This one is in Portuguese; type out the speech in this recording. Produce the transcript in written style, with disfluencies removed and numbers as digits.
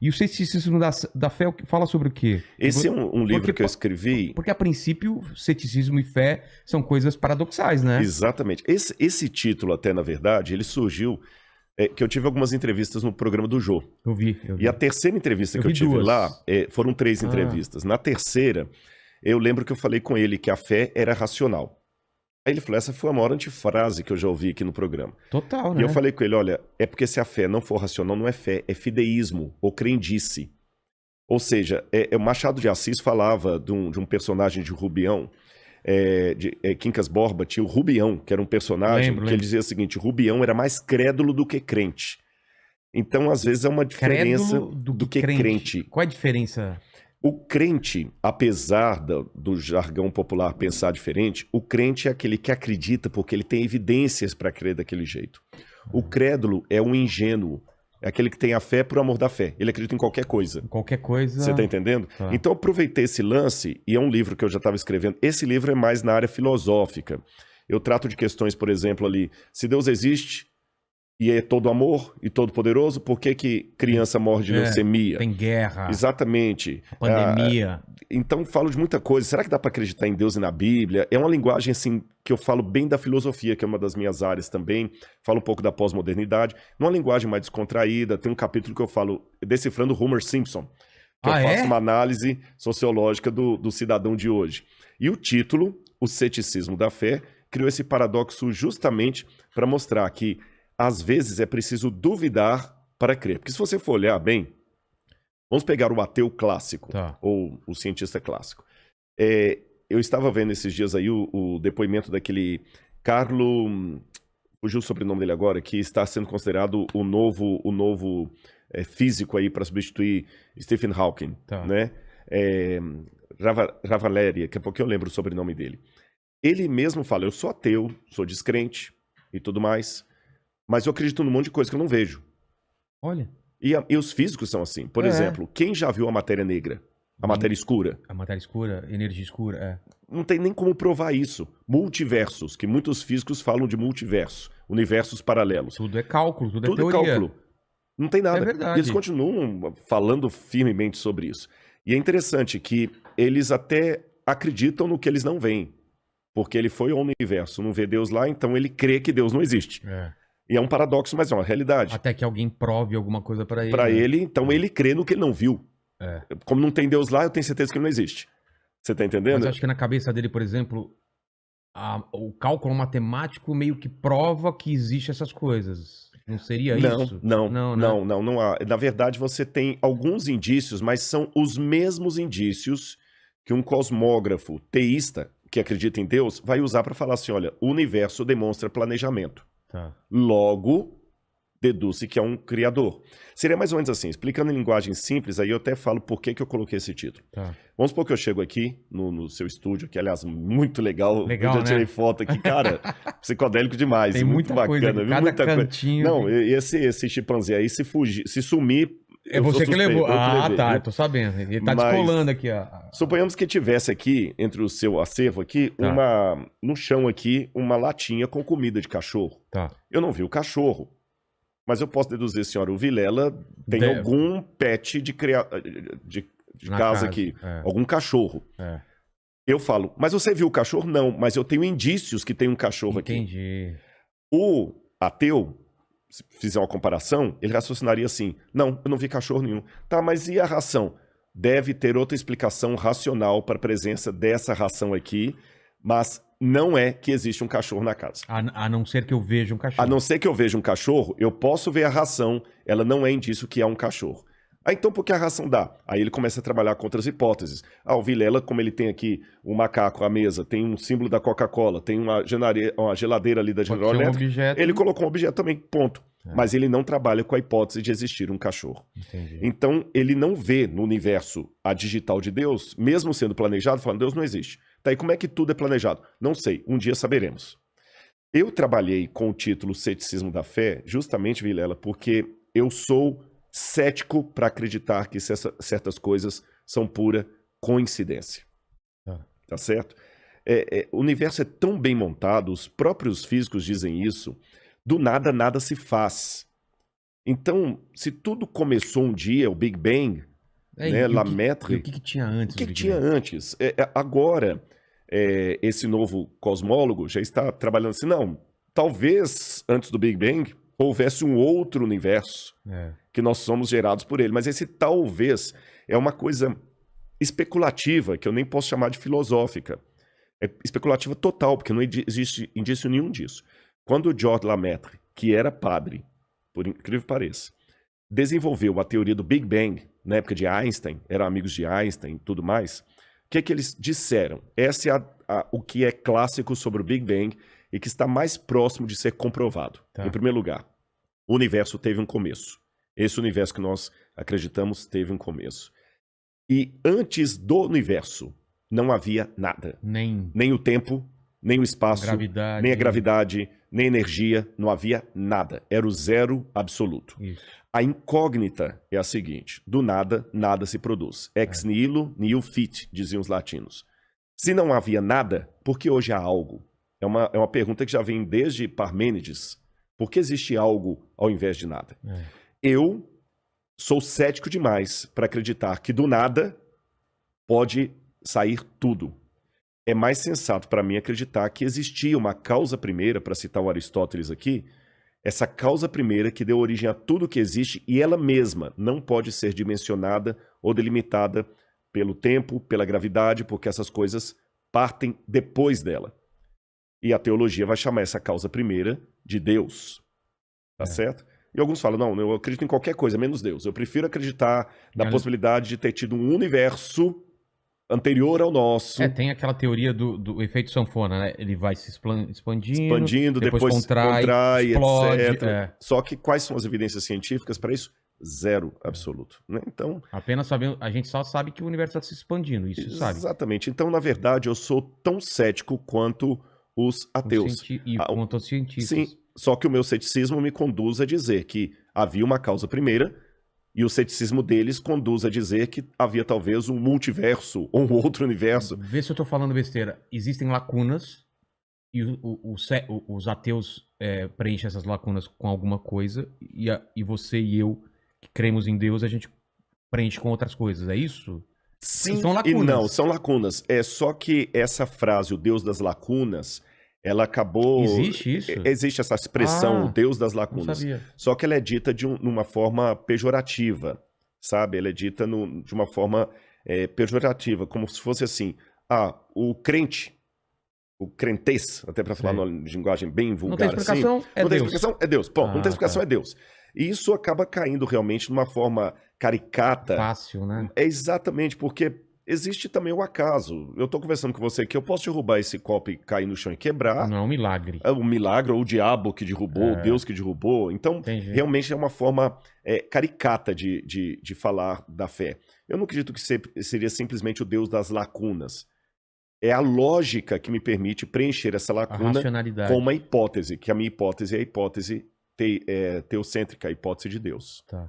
E o ceticismo da fé fala sobre o quê? Esse é um livro que eu escrevi. Porque, a princípio, ceticismo e fé são coisas paradoxais, né? Exatamente. Esse título, até, na verdade, ele surgiu... que eu tive algumas entrevistas no programa do Jô. Eu vi. E a terceira entrevista que eu tive duas. lá, foram 3 entrevistas. Na terceira, eu lembro que eu falei com ele que a fé era racional. Aí ele falou, essa foi a maior antifrase que eu já ouvi aqui no programa. Total, né? E eu falei com ele, olha, é porque se a fé não for racional, não é fé, é fideísmo, ou crendice. Ou seja, o Machado de Assis falava de um personagem de Rubião, Quincas Borba tinha o Rubião, que era um personagem que ele dizia o seguinte, Rubião era mais crédulo do que crente. Então, às vezes, é uma diferença do que crente. Qual é a diferença? O crente, apesar do jargão popular pensar diferente, o crente é aquele que acredita porque ele tem evidências para crer daquele jeito. O crédulo é um ingênuo, é aquele que tem a fé por amor da fé. Ele acredita em qualquer coisa. Qualquer coisa... Você tá entendendo? Tá. Então eu aproveitei esse lance, e é um livro que eu já estava escrevendo. Esse livro é mais na área filosófica. Eu trato de questões, por exemplo, ali, se Deus existe e é todo amor e todo poderoso, por que criança morre de leucemia? Tem guerra. Exatamente. Pandemia. Então falo de muita coisa. Será que dá para acreditar em Deus e na Bíblia? É uma linguagem assim que eu falo bem da filosofia, que é uma das minhas áreas também. Falo um pouco da pós-modernidade. Numa linguagem mais descontraída. Tem um capítulo que eu falo decifrando Homer Simpson. Que eu faço uma análise sociológica do cidadão de hoje. E o título, O Ceticismo da Fé, criou esse paradoxo justamente para mostrar que às vezes é preciso duvidar para crer. Porque se você for olhar bem, vamos pegar o ateu clássico, ou o cientista clássico. Eu estava vendo esses dias aí o depoimento daquele Carlo, fugiu o sobrenome dele agora, que está sendo considerado o novo físico aí para substituir Stephen Hawking, né? Ravaleri, daqui a pouco eu lembro o sobrenome dele. Ele mesmo fala, eu sou ateu, sou descrente e tudo mais, mas eu acredito num monte de coisa que eu não vejo. Olha. E os físicos são assim. Por exemplo, quem já viu a matéria negra? A matéria escura? A matéria escura, energia escura, Não tem nem como provar isso. Multiversos, que muitos físicos falam de multiverso, universos paralelos. Tudo é cálculo, tudo é teoria. Tudo é cálculo. Não tem nada. É verdade. E eles continuam falando firmemente sobre isso. E é interessante que eles até acreditam no que eles não veem. Porque ele foi ao universo, não vê Deus lá, então ele crê que Deus não existe. E é um paradoxo, mas é uma realidade. Até que alguém prove alguma coisa para ele. Para ele, então ele crê no que ele não viu. Como não tem Deus lá, eu tenho certeza que ele não existe. Você tá entendendo? Mas eu acho que na cabeça dele, por exemplo, o cálculo matemático meio que prova que existe essas coisas. Não seria isso? Não há. Na verdade, você tem alguns indícios, mas são os mesmos indícios que um cosmógrafo teísta, que acredita em Deus, vai usar para falar assim, olha, o universo demonstra planejamento. Logo, deduz-se que é um criador. Seria mais ou menos assim, explicando em linguagem simples, aí eu até falo por que eu coloquei esse título. Vamos supor que eu chego aqui no seu estúdio, que aliás, muito legal. Eu já tirei foto aqui, cara, psicodélico demais. Tem muito muita bacana. Coisa, cada muita cantinho. Não, esse chimpanzé aí, se fugir, se sumir... É você que levou. Tá, eu tô sabendo. Ele tá descolando aqui, ó. Suponhamos que tivesse aqui, entre o seu acervo aqui, no chão aqui, uma latinha com comida de cachorro. Eu não vi o cachorro. Mas eu posso deduzir, senhora, o Vilela tem algum pet de casa aqui. Algum cachorro. Eu falo, mas você viu o cachorro? Não, mas eu tenho indícios que tem um cachorro aqui. Entendi. O ateu, se fizer uma comparação, ele raciocinaria assim, não, eu não vi cachorro nenhum. Tá, mas e a ração? Deve ter outra explicação racional para a presença dessa ração aqui, mas não é que existe um cachorro na casa. A não ser que eu veja um cachorro. A não ser que eu veja um cachorro, eu posso ver a ração, ela não é indício que há um cachorro. Então por que a ração dá? Aí ele começa a trabalhar com outras hipóteses. O Vilela, como ele tem aqui um macaco à mesa, tem um símbolo da Coca-Cola, tem uma geladeira ali da General Electric, ele colocou um objeto também, ponto. Mas ele não trabalha com a hipótese de existir um cachorro. Entendi. Então ele não vê no universo a digital de Deus, mesmo sendo planejado, falando, Deus não existe. Tá, e como é que tudo é planejado? Não sei, um dia saberemos. Eu trabalhei com o título Ceticismo da Fé, justamente, Vilela, porque eu sou cético para acreditar que certas coisas são pura coincidência. Tá certo? O universo é tão bem montado, os próprios físicos dizem isso, do nada, nada se faz. Então, se tudo começou um dia, o Big Bang, né, E Lemaitre, o que tinha antes o que do Big tinha Bang? antes? Agora, esse novo cosmólogo já está trabalhando assim, não, talvez antes do Big Bang houvesse um outro universo É. que nós somos gerados por ele, mas esse talvez é uma coisa especulativa, que eu nem posso chamar de filosófica. É especulativa total, porque não existe indício nenhum disso. Quando o George Lemaitre, que era padre, por incrível que pareça, desenvolveu a teoria do Big Bang, na época de Einstein, eram amigos de Einstein e tudo mais, o que eles disseram? Esse é o que é clássico sobre o Big Bang e que está mais próximo de ser comprovado. Tá. Em primeiro lugar, o universo teve um começo. Esse universo que nós acreditamos teve um começo. E antes do universo, não havia nada. Nem o tempo, nem o espaço, gravidade. nem a gravidade, nem a energia, não havia nada. Era o zero absoluto. Isso. A incógnita é a seguinte: do nada, nada se produz. Ex nihilo, nihil fit, diziam os latinos. Se não havia nada, por que hoje há algo? É uma pergunta que já vem desde Parmênides. Por que existe algo ao invés de nada? Eu sou cético demais para acreditar que do nada pode sair tudo. É mais sensato para mim acreditar que existia uma causa primeira, para citar o Aristóteles aqui, essa causa primeira que deu origem a tudo que existe e ela mesma não pode ser dimensionada ou delimitada pelo tempo, pela gravidade, porque essas coisas partem depois dela. E a teologia vai chamar essa causa primeira de Deus. Tá certo? E alguns falam, não, eu acredito em qualquer coisa, menos Deus. Eu prefiro acreditar na possibilidade de ter tido um universo anterior ao nosso. Tem aquela teoria do efeito sanfona, né? Ele vai se expandindo, depois contrai, explode, etc. Só que quais são as evidências científicas para isso? Zero absoluto. Né? Então, apenas sabendo, a gente só sabe que o universo está se expandindo, isso sabe. Exatamente. Então, na verdade, eu sou tão cético quanto os ateus. Quanto os cientistas. Sim, só que o meu ceticismo me conduz a dizer que havia uma causa primeira e o ceticismo deles conduz a dizer que havia talvez um multiverso ou um outro universo. Vê se eu tô falando besteira. Existem lacunas e os ateus preenchem essas lacunas com alguma coisa e você e eu, que cremos em Deus, a gente preenche com outras coisas, é isso? Sim e não, são lacunas. É só que essa frase, o Deus das lacunas, ela acabou... Existe isso? Existe essa expressão, o Deus das lacunas. Não sabia. Só que ela é dita de uma forma pejorativa, sabe? Ela é dita de uma forma pejorativa, como se fosse assim, o crente, o crentez, até para falar numa linguagem bem vulgar. Não tem explicação, assim, não tem explicação, é Deus. Ponto, não tem explicação, é Deus. E isso acaba caindo realmente numa forma caricata. Fácil, né? É exatamente, porque existe também o acaso. Eu tô conversando com você aqui, eu posso derrubar esse copo e cair no chão e quebrar. Não é um milagre. É um milagre, ou o diabo que derrubou, Deus que derrubou. Então, realmente é uma forma caricata de falar da fé. Eu não acredito que seria simplesmente o Deus das lacunas. É a lógica que me permite preencher essa lacuna com uma hipótese, que a minha hipótese é a hipótese teocêntrica, a hipótese de Deus. Tá.